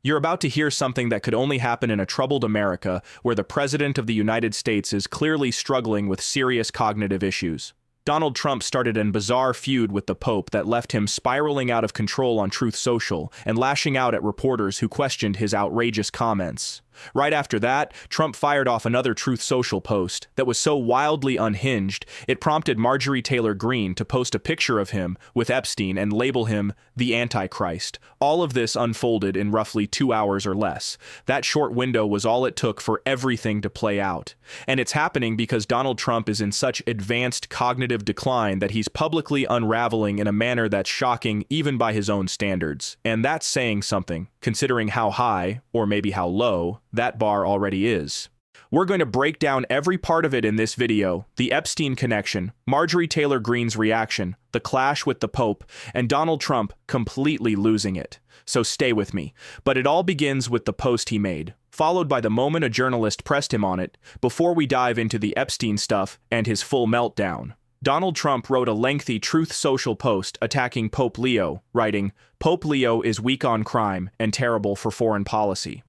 You're about to hear something that could only happen in a troubled America where the President of the United States is clearly struggling with serious cognitive issues. Donald Trump started a bizarre feud with the Pope that left him spiraling out of control on Truth Social and lashing out at reporters who questioned his outrageous comments. Right after that, Trump fired off another Truth Social post that was so wildly unhinged, it prompted Marjorie Taylor Greene to post a picture of him with Epstein and label him the Antichrist. All of this unfolded in roughly 2 hours or less. That short window was all it took for everything to play out. And it's happening because Donald Trump is in such advanced cognitive decline that he's publicly unraveling in a manner that's shocking even by his own standards. And that's saying something, considering how high, or maybe how low, that bar already is. We're going to break down every part of it in this video: the Epstein connection, Marjorie Taylor Greene's reaction, the clash with the Pope, and Donald Trump completely losing it. So stay with me. But it all begins with the post he made, followed by the moment a journalist pressed him on it, before we dive into the Epstein stuff and his full meltdown. Donald Trump wrote a lengthy Truth Social post attacking Pope Leo, writing, "Pope Leo is weak on crime and terrible for foreign policy."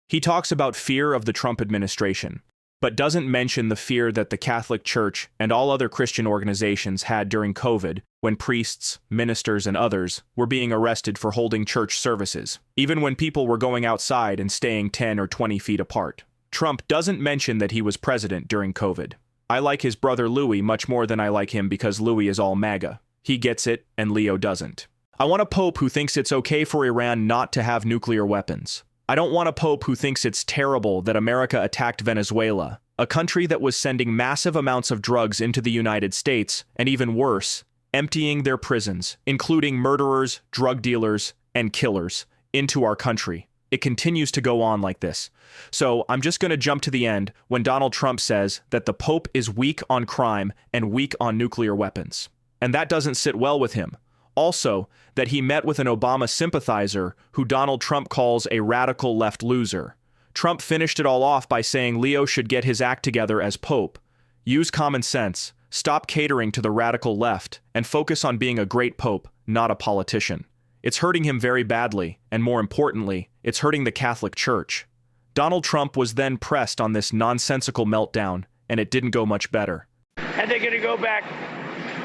He talks about fear of the Trump administration, but doesn't mention the fear that the Catholic Church and all other Christian organizations had during COVID, when priests, ministers, and others were being arrested for holding church services, even when people were going outside and staying 10 or 20 feet apart. Trump doesn't mention that he was president during COVID. I like his brother Louis much more than I like him because Louis is all MAGA. He gets it, and Leo doesn't. I want a pope who thinks it's okay for Iran not to have nuclear weapons. I don't want a pope who thinks it's terrible that America attacked Venezuela, a country that was sending massive amounts of drugs into the United States, and even worse, emptying their prisons, including murderers, drug dealers, and killers, into our country. It continues to go on like this. So I'm just going to jump to the end when Donald Trump says that the Pope is weak on crime and weak on nuclear weapons. And that doesn't sit well with him. Also, that he met with an Obama sympathizer who Donald Trump calls a radical left loser. Trump finished it all off by saying Leo should get his act together as Pope. Use common sense, stop catering to the radical left, and focus on being a great Pope, not a politician. It's hurting him very badly, and more importantly, it's hurting the Catholic Church. Donald Trump was then pressed on this nonsensical meltdown, and it didn't go much better. And they're going to go back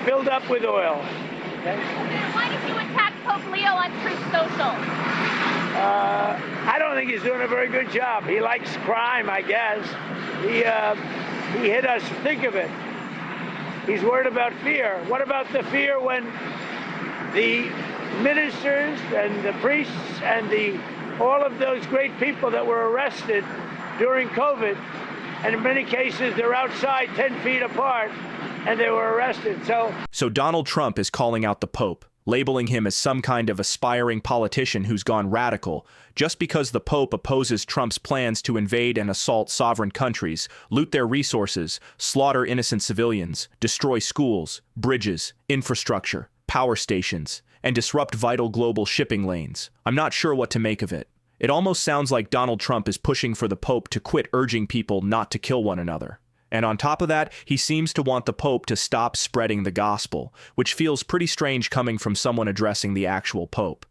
filled up with oil. Okay. Why did you attack Pope Leo on Truth Social? I don't think he's doing a very good job. He likes crime, I guess. He hit us. Think of it. He's worried about fear. What about the fear when the ministers and the priests and all of those great people that were arrested during COVID, and in many cases they're outside 10 feet apart, and they were arrested. So Donald Trump is calling out the Pope, labeling him as some kind of aspiring politician who's gone radical, just because the Pope opposes Trump's plans to invade and assault sovereign countries, loot their resources, slaughter innocent civilians, destroy schools, bridges, infrastructure, power stations, and disrupt vital global shipping lanes. I'm not sure what to make of it. It almost sounds like Donald Trump is pushing for the Pope to quit urging people not to kill one another. And on top of that, he seems to want the Pope to stop spreading the gospel, which feels pretty strange coming from someone addressing the actual Pope.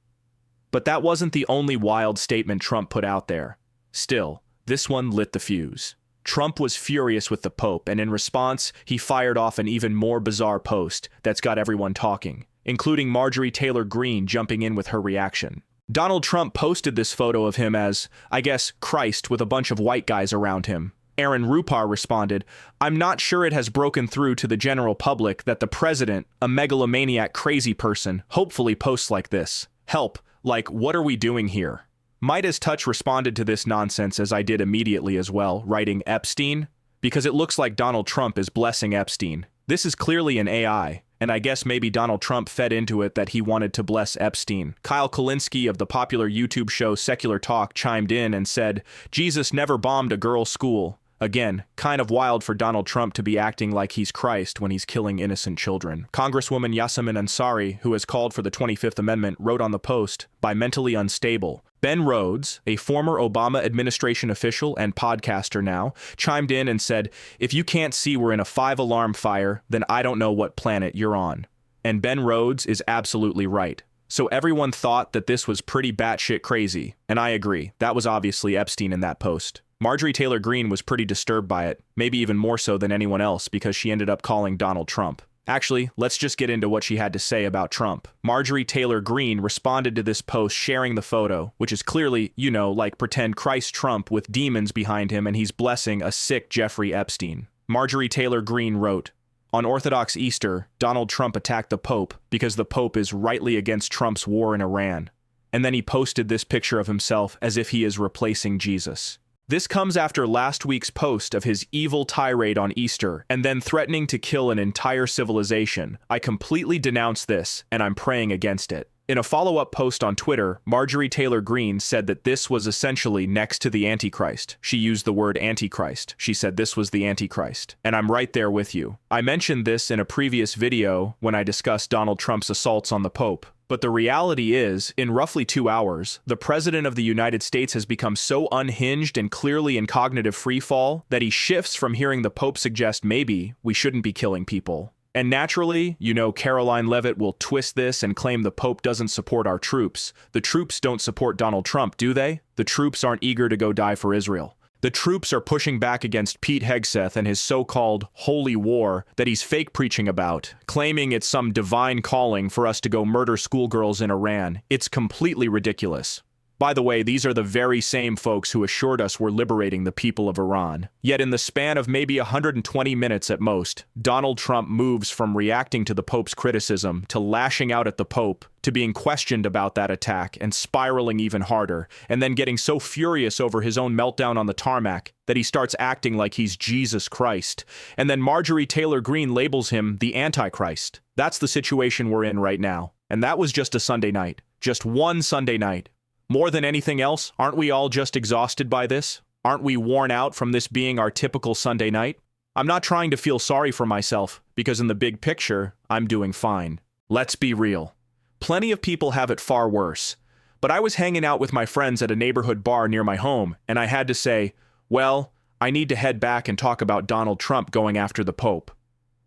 But that wasn't the only wild statement Trump put out there. Still, this one lit the fuse. Trump was furious with the Pope, and in response, he fired off an even more bizarre post that's got everyone talking, including Marjorie Taylor Greene jumping in with her reaction. Donald Trump posted this photo of him as, I guess, Christ with a bunch of white guys around him. Aaron Rupar responded, "I'm not sure it has broken through to the general public that the president, a megalomaniac crazy person, hopefully posts like this. Help, like, what are we doing here?" Midas Touch responded to this nonsense as I did immediately as well, writing Epstein, because it looks like Donald Trump is blessing Epstein. This is clearly an AI, and I guess maybe Donald Trump fed into it that he wanted to bless Epstein. Kyle Kulinski of the popular YouTube show Secular Talk chimed in and said, "Jesus never bombed a girls' school." Again, kind of wild for Donald Trump to be acting like he's Christ when he's killing innocent children. Congresswoman Yasamin Ansari, who has called for the 25th Amendment, wrote on the post, "By mentally unstable." Ben Rhodes, a former Obama administration official and podcaster now, chimed in and said, "If you can't see we're in a 5-alarm fire, then I don't know what planet you're on." And Ben Rhodes is absolutely right. So everyone thought that this was pretty batshit crazy, and I agree, that was obviously Epstein in that post. Marjorie Taylor Greene was pretty disturbed by it, maybe even more so than anyone else because she ended up calling Donald Trump. Actually, let's just get into what she had to say about Trump. Marjorie Taylor Greene responded to this post sharing the photo, which is clearly, you know, like pretend Christ Trump with demons behind him and he's blessing a sick Jeffrey Epstein. Marjorie Taylor Greene wrote, "On Orthodox Easter, Donald Trump attacked the Pope because the Pope is rightly against Trump's war in Iran." And then he posted this picture of himself as if he is replacing Jesus. This comes after last week's post of his evil tirade on Easter and then threatening to kill an entire civilization. I completely denounce this, and I'm praying against it. In a follow-up post on Twitter, Marjorie Taylor Greene said that this was essentially next to the Antichrist. She used the word Antichrist. She said this was the Antichrist. And I'm right there with you. I mentioned this in a previous video when I discussed Donald Trump's assaults on the Pope. But the reality is, in roughly 2 hours, the President of the United States has become so unhinged and clearly in cognitive freefall that he shifts from hearing the Pope suggest maybe we shouldn't be killing people. And naturally, you know, Caroline Leavitt will twist this and claim the Pope doesn't support our troops. The troops don't support Donald Trump, do they? The troops aren't eager to go die for Israel. The troops are pushing back against Pete Hegseth and his so-called holy war that he's fake preaching about, claiming it's some divine calling for us to go murder schoolgirls in Iran. It's completely ridiculous. By the way, these are the very same folks who assured us we're liberating the people of Iran. Yet in the span of maybe 120 minutes at most, Donald Trump moves from reacting to the Pope's criticism to lashing out at the Pope, to being questioned about that attack and spiraling even harder, and then getting so furious over his own meltdown on the tarmac that he starts acting like he's Jesus Christ. And then Marjorie Taylor Greene labels him the Antichrist. That's the situation we're in right now. And that was just a Sunday night. Just one Sunday night. More than anything else, aren't we all just exhausted by this? Aren't we worn out from this being our typical Sunday night? I'm not trying to feel sorry for myself, because in the big picture, I'm doing fine. Let's be real. Plenty of people have it far worse. But I was hanging out with my friends at a neighborhood bar near my home, and I had to say, well, I need to head back and talk about Donald Trump going after the Pope.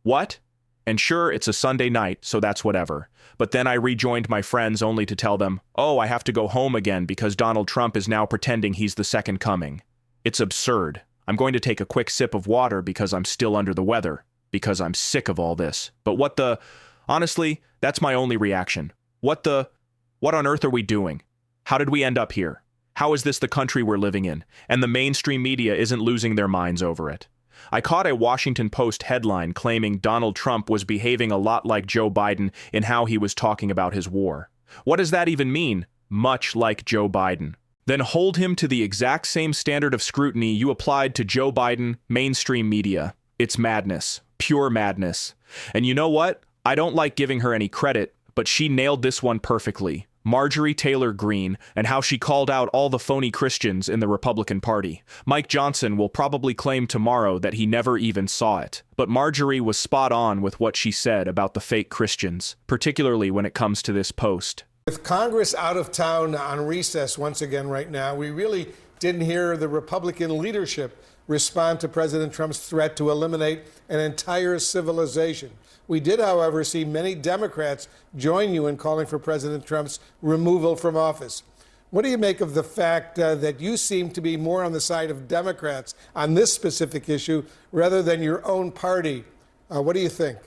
What? And sure, it's a Sunday night, so that's whatever. But then I rejoined my friends only to tell them, oh, I have to go home again because Donald Trump is now pretending he's the second coming. It's absurd. I'm going to take a quick sip of water because I'm still under the weather, because I'm sick of all this. But honestly, that's my only reaction. What on earth are we doing? How did we end up here? How is this the country we're living in? And the mainstream media isn't losing their minds over it. I caught a Washington Post headline claiming Donald Trump was behaving a lot like Joe Biden in how he was talking about his war. What does that even mean? Much like Joe Biden. Then hold him to the exact same standard of scrutiny you applied to Joe Biden, mainstream media. It's madness. Pure madness. And you know what? I don't like giving her any credit, but she nailed this one perfectly. Marjorie Taylor Greene, and how she called out all the phony Christians in the Republican Party. Mike Johnson will probably claim tomorrow that he never even saw it. But Marjorie was spot on with what she said about the fake Christians, particularly when it comes to this post. With Congress out of town on recess once again right now, we really didn't hear the Republican leadership respond to President Trump's threat to eliminate an entire civilization. We did, however, see many Democrats join you in calling for President Trump's removal from office. What do you make of the fact that you seem to be more on the side of Democrats on this specific issue rather than your own party? What do you think?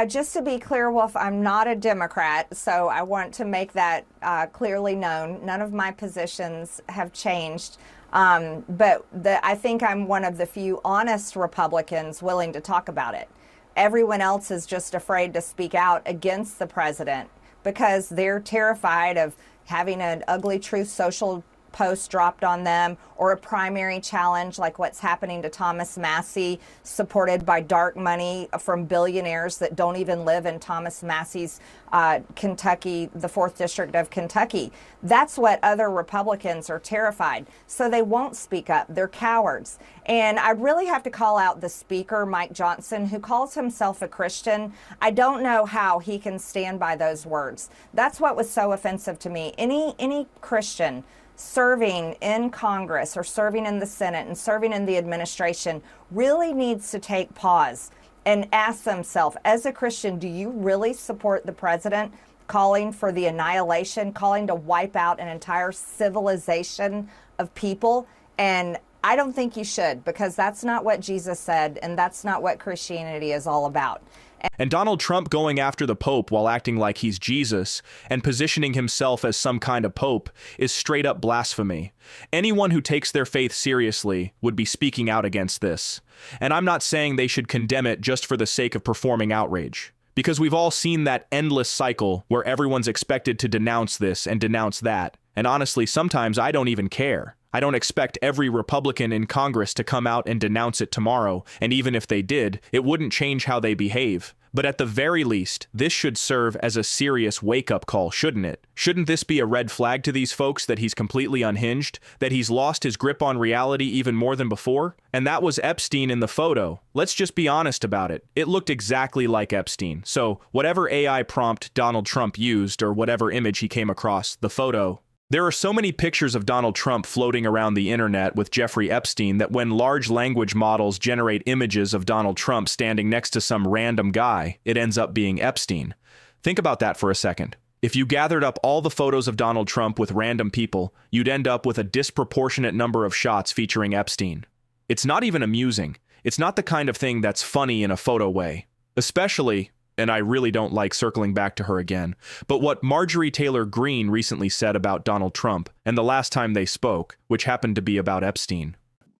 Just to be clear, Wolf, I'm not a Democrat, so I want to make that clearly known. None of my positions have changed. But I think I'm one of the few honest Republicans willing to talk about it. Everyone else is just afraid to speak out against the president because they're terrified of having an ugly Truth Social post dropped on them or a primary challenge like what's happening to Thomas Massie, supported by dark money from billionaires that don't even live in Thomas Massie's Kentucky, the 4th District of Kentucky. That's what other Republicans are terrified. So they won't speak up. They're cowards. And I really have to call out the speaker, Mike Johnson, who calls himself a Christian. I don't know how he can stand by those words. That's what was so offensive to me. Any Christian serving in Congress or serving in the Senate and serving in the administration really needs to take pause and ask themselves, as a Christian, do you really support the president calling for the annihilation, calling to wipe out an entire civilization of people? And I don't think you should, because that's not what Jesus said, and that's not what Christianity is all about. And Donald Trump going after the Pope while acting like he's Jesus and positioning himself as some kind of Pope is straight up blasphemy. Anyone who takes their faith seriously would be speaking out against this. And I'm not saying they should condemn it just for the sake of performing outrage, because we've all seen that endless cycle where everyone's expected to denounce this and denounce that. And honestly, sometimes I don't even care. I don't expect every Republican in Congress to come out and denounce it tomorrow, and even if they did, it wouldn't change how they behave. But at the very least, this should serve as a serious wake-up call, shouldn't it? Shouldn't this be a red flag to these folks that he's completely unhinged, that he's lost his grip on reality even more than before? And that was Epstein in the photo. Let's just be honest about it. It looked exactly like Epstein. So whatever AI prompt Donald Trump used, or whatever image he came across, the photo. There are so many pictures of Donald Trump floating around the internet with Jeffrey Epstein that when large language models generate images of Donald Trump standing next to some random guy, it ends up being Epstein. Think about that for a second. If you gathered up all the photos of Donald Trump with random people, you'd end up with a disproportionate number of shots featuring Epstein. It's not even amusing. It's not the kind of thing that's funny in a photo way. Especially, and I really don't like circling back to her again, but what Marjorie Taylor Greene recently said about Donald Trump, and the last time they spoke, which happened to be about Epstein.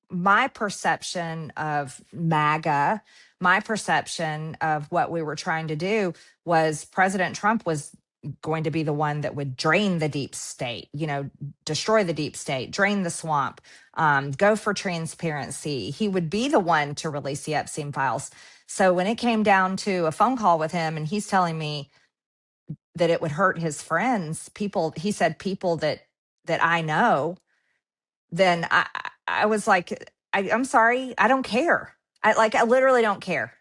My perception of MAGA, my perception of what we were trying to do was President Trump was going to be the one that would drain the deep state, destroy the deep state, drain the swamp, go for transparency. He would be the one to release the Epstein files. So when it came down to a phone call with him and he's telling me that it would hurt his friends, he said people that I know, then I was like, I'm sorry, I don't care. I literally don't care.